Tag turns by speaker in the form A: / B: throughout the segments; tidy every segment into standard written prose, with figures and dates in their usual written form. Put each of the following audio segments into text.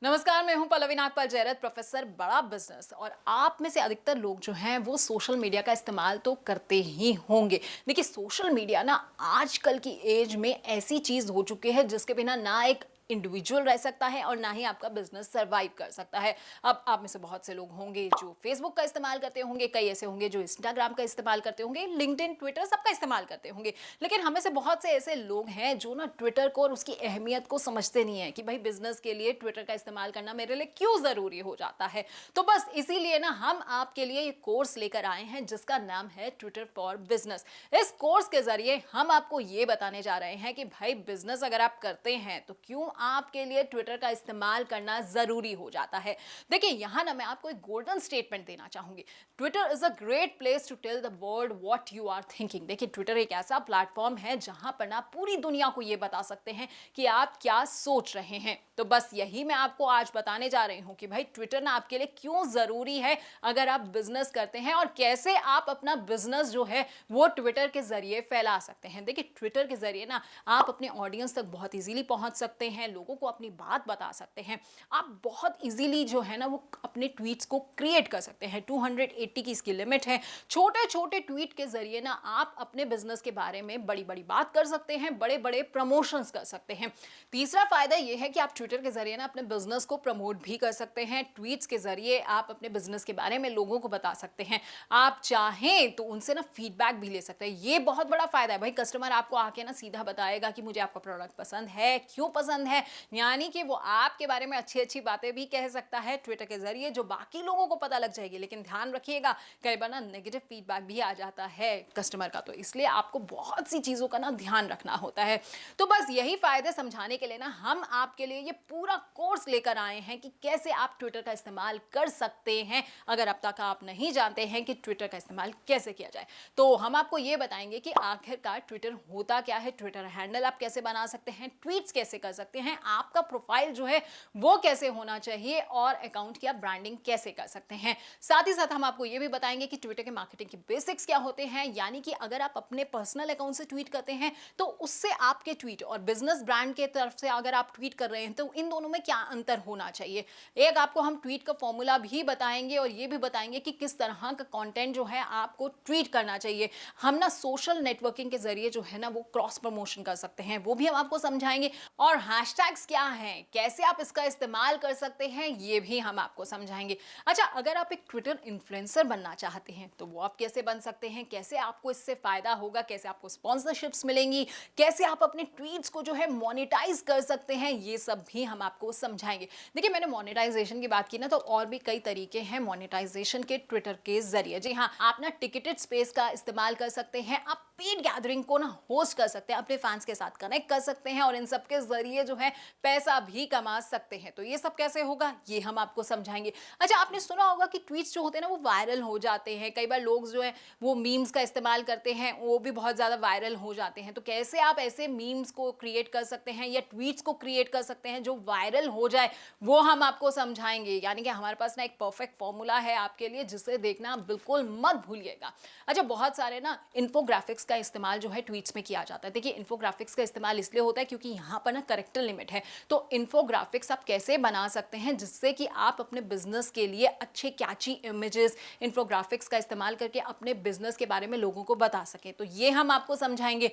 A: नमस्कार, मैं हूं पल्लवी नागपाल जयरथ, प्रोफेसर बड़ा बिजनेस। और आप में से अधिकतर लोग जो हैं वो सोशल मीडिया का इस्तेमाल तो करते ही होंगे। देखिए, सोशल मीडिया ना आजकल की एज में ऐसी चीज हो चुकी है जिसके बिना ना एक इंडिविजुअल रह सकता है और ना ही आपका बिजनेस सरवाइव कर सकता है। अब आप में से बहुत से लोग होंगे जो फेसबुक का इस्तेमाल करते होंगे, कई ऐसे होंगे जो इंस्टाग्राम का इस्तेमाल करते होंगे, लिंक्डइन, ट्विटर सबका इस्तेमाल करते होंगे। लेकिन हमें से बहुत से ऐसे लोग हैं जो ना ट्विटर को और उसकी अहमियत को समझते नहीं है कि भाई बिजनेस के लिए ट्विटर का इस्तेमाल करना मेरे लिए क्यों जरूरी हो जाता है। तो बस इसीलिए ना हम आपके लिए ये कोर्स लेकर आए हैं जिसका नाम है ट्विटर फॉर बिजनेस। इस कोर्स के जरिए हम आपको ये बताने जा रहे हैं कि भाई बिजनेस अगर आप करते हैं तो क्यों आपके लिए ट्विटर का इस्तेमाल करना जरूरी हो जाता है। देखिए, यहां ना मैं आपको एक गोल्डन स्टेटमेंट देना चाहूंगी। Twitter is a great place to tell the world what you are thinking. देखिए, ट्विटर एक ऐसा प्लेटफॉर्म है जहां पर ना पूरी दुनिया को यह बता सकते हैं कि आप क्या सोच रहे हैं। तो बस यही मैं आपको आज बताने जा रही हूं कि भाई ट्विटर ना आपके लिए क्यों जरूरी है अगर आप बिजनेस करते हैं, और कैसे आप अपना बिजनेस जो है वो ट्विटर के जरिए फैला सकते हैं। देखिए, ट्विटर के जरिए ना आप अपने ऑडियंस तक बहुत इजीली पहुंच सकते हैं, लोगों को अपनी बात बता सकते हैं। आप बहुत इजीली जो है ना वो अपने ट्वीट्स को क्रिएट कर सकते हैं। 280 की इसकी लिमिट है। छोटे छोटे ट्वीट के जरिए ना आप अपने बिजनेस के बारे में बड़ी बड़ी बात कर सकते हैं, बड़े बड़े प्रमोशंस कर सकते हैं। तीसरा फायदा यह है कि आप ट्विटर के जरिए ना अपने बिजनेस को प्रमोट भी कर सकते हैं। ट्वीट्स के जरिए आप अपने बिजनेस के बारे में लोगों को बता सकते हैं। आप चाहें तो उनसे ना फीडबैक भी ले सकते हैं। ये बहुत बड़ा फायदा है। भाई कस्टमर आपको आके ना सीधा बताएगा कि मुझे आपका प्रोडक्ट पसंद है, क्यों पसंद है, यानी कि वो आपके बारे में अच्छी अच्छी बातें भी कह सकता है ट्विटर के जरिए, जो बाकी लोगों को पता लग जाएगी। लेकिन ध्यान रखिएगा, कई बार ना नेगेटिव फीडबैक भी आ जाता है कस्टमर का, तो इसलिए आपको बहुत सी चीजों का ना ध्यान रखना होता है। तो बस यही फायदे समझाने के लिए ना हम आपके लिए ये पूरा कोर्स लेकर आए हैं कि कैसे आप ट्विटर का इस्तेमाल कर सकते हैं अगर अब तक आप नहीं जानते हैं कि ट्विटर का इस्तेमाल कैसे किया जाए। तो हम आपको ये बताएंगे कि आखिरकार ट्विटर होता क्या है, ट्विटर हैंडल आप कैसे बना सकते हैं, ट्वीट्स कैसे कर सकते हैं, आपका प्रोफाइल जो है वो कैसे होना चाहिए, और अकाउंट की आप ब्रांडिंग कैसे कर सकते हैं। साथ ही साथ हम आपको ये भी बताएंगे कि ट्विटर के मार्केटिंग के बेसिक्स क्या होते हैं, यानी कि अगर आप अपने पर्सनल अकाउंट से ट्वीट करते हैं तो उससे आपके ट्वीट और बिजनेस ब्रांड के तरफ से अगर आप ट्वीट कर रहे हैं तो इन दोनों में क्या अंतर होना चाहिए। एक आपको हम ट्वीट का फॉर्मूला भी बताएंगे और ये भी बताएंगे कि किस तरह का कंटेंट जो है आपको ट्वीट करना चाहिए। हम ना सोशल नेटवर्किंग के जरिए जो है ना वो क्रॉस प्रमोशन कर सकते हैं, वो भी हम आपको समझाएंगे। और हैशटैग्स क्या हैं, कैसे आप इसका इस्तेमाल कर सकते हैं, ये भी हम आपको समझाएंगे। अच्छा, अगर आप एक ट्विटर इन्फ्लुएंसर बनना चाहते हैं तो वो आप कैसे बन सकते हैं, कैसे आपको इससे फायदा होगा, कैसे आपको स्पॉन्सरशिप्स मिलेंगी, कैसे आप अपने ट्वीट्स को जो है मोनेटाइज कर सकते हैं, ये सब भी हम आपको समझाएंगे। देखिए, मैंने मोनेटाइजेशन की बात की ना, तो और भी कई तरीके हैं मोनेटाइजेशन के ट्विटर के जरिए। जी हाँ, आप ना टिकटेड स्पेस का इस्तेमाल कर सकते हैं, आप पेड गैदरिंग को ना होस्ट कर सकते हैं, अपने फैंस के साथ कनेक्ट कर सकते हैं और इन सब के जरिए जो है पैसा भी कमा सकते हैं। तो ये सब कैसे होगा ये हम आपको समझाएंगे। अच्छा, आपने सुना होगा कि ट्वीट्स जो होते हैं ना वो वायरल हो जाते हैं। कई बार लोग जो है वो मीम्स का इस्तेमाल करते हैं, वो भी बहुत ज्यादा वायरल हो जाते हैं। तो कैसे आप ऐसे मीम्स को क्रिएट कर सकते हैं या ट्वीट्स को क्रिएट कर सकते हैं जो वायरल हो जाए, वो हम आपको समझाएंगे। यानी कि हमारे पास ना एक परफेक्ट फॉर्मूला है आपके लिए, जिसे देखना बिल्कुल मत भूलिएगा। अच्छा, बहुत सारे ना इन्फोग्राफिक्स का इस्तेमाल जो है ट्वीट्स में किया जाता है। देखिए, इन्फोग्राफिक्स का इस्तेमाल इसलिए होता है क्योंकि यहाँ पर ना करेक्टर लिमिट है। तो इन्फोग्राफिक्स आप कैसे बना सकते हैं जिससे कि आप अपने बिजनेस के लिए अच्छे कैची इमेजेस, इन्फोग्राफिक्स का इस्तेमाल करके अपने बिजनेस के बारे में लोगों को बता सकें, तो ये हम आपको समझाएंगे।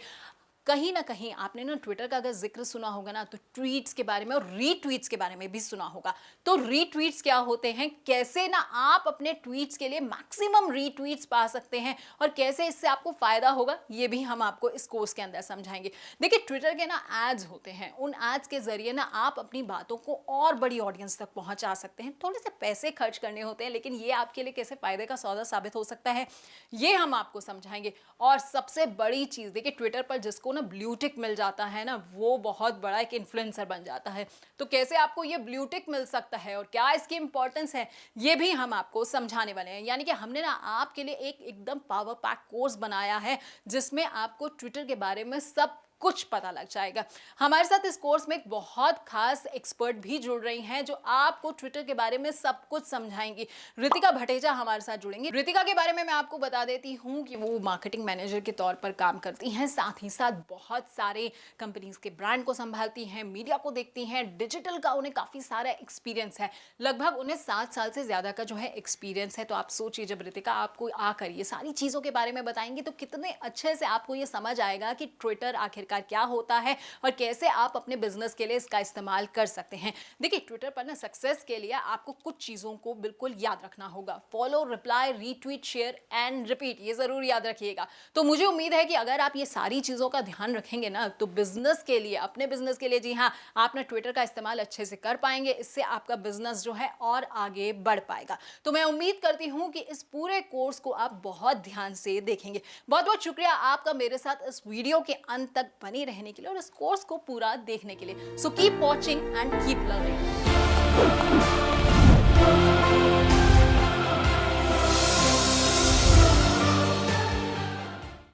A: कहीं ना कहीं आपने ना ट्विटर का अगर जिक्र सुना होगा ना, तो ट्वीट्स के बारे में और रीट्वीट्स के बारे में भी सुना होगा। तो रीट्वीट्स क्या होते हैं, कैसे ना आप अपने ट्वीट्स के लिए मैक्सिमम रीट्वीट्स पा सकते हैं और कैसे इससे आपको फायदा होगा, ये भी हम आपको इस कोर्स के अंदर समझाएंगे। देखिए, ट्विटर के ना एड्स होते हैं, उन एड्स के जरिए ना आप अपनी बातों को और बड़ी ऑडियंस तक पहुंचा सकते हैं। थोड़े से पैसे खर्च करने होते हैं, लेकिन ये आपके लिए कैसे फायदे का सौदा साबित हो सकता है, ये हम आपको समझाएंगे। और सबसे बड़ी चीज, देखिए ट्विटर पर जिसको ना ब्लू टिक मिल जाता है ना, वो बहुत बड़ा एक इन्फ्लुएंसर बन जाता है। तो कैसे आपको ये ब्लू टिक मिल सकता है और क्या इसकी इंपॉर्टेंस है, ये भी हम आपको समझाने वाले हैं। यानी कि हमने ना आपके लिए एक एकदम पावर पैक कोर्स बनाया है जिसमें आपको ट्विटर के बारे में सब कुछ पता लग जाएगा। हमारे साथ इस कोर्स में एक बहुत खास एक्सपर्ट भी जुड़ रही हैं जो आपको ट्विटर के बारे में सब कुछ समझाएंगी। रितिका भटेजा हमारे साथ जुड़ेंगी। रितिका के बारे में मैं आपको बता देती हूँ कि वो मार्केटिंग मैनेजर के तौर पर काम करती हैं, साथ ही साथ बहुत सारे कंपनीज के ब्रांड को संभालती हैं, मीडिया को देखती हैं, डिजिटल का उन्हें काफी सारा एक्सपीरियंस है। लगभग उन्हें 7 साल से ज्यादा का जो है एक्सपीरियंस है। तो आप सोचिए, जब रितिका आपको आकर ये सारी चीजों के बारे में बताएंगी तो कितने अच्छे से आपको ये समझ आएगा कि ट्विटर आखिरकार क्या होता है और कैसे आप अपने बिजनेस के लिए इसका इस्तेमाल कर सकते हैं। देखिए, ट्विटर पर ना सक्सेस के लिए आपको कुछ चीजों को बिल्कुल याद रखना होगा। Follow, reply, retweet, share and repeat, ये जरूर याद रखिएगा। तो मुझे उम्मीद है कि अगर आप ये सारी चीजों का ध्यान रखेंगे ना तो बिजनेस के लिए, अपने बिजनेस के लिए, जी हाँ, आप ना ट्विटर का इस्तेमाल अच्छे से कर पाएंगे। इससे आपका बिजनेस जो है और आगे बढ़ पाएगा। तो मैं उम्मीद करती हूं कि इस पूरे कोर्स को आप बहुत ध्यान से देखेंगे। बहुत बहुत शुक्रिया आपका मेरे साथ इस वीडियो के अंत तक बने रहने के लिए और इस कोर्स को पूरा देखने के लिए। So keep watching and keep learning.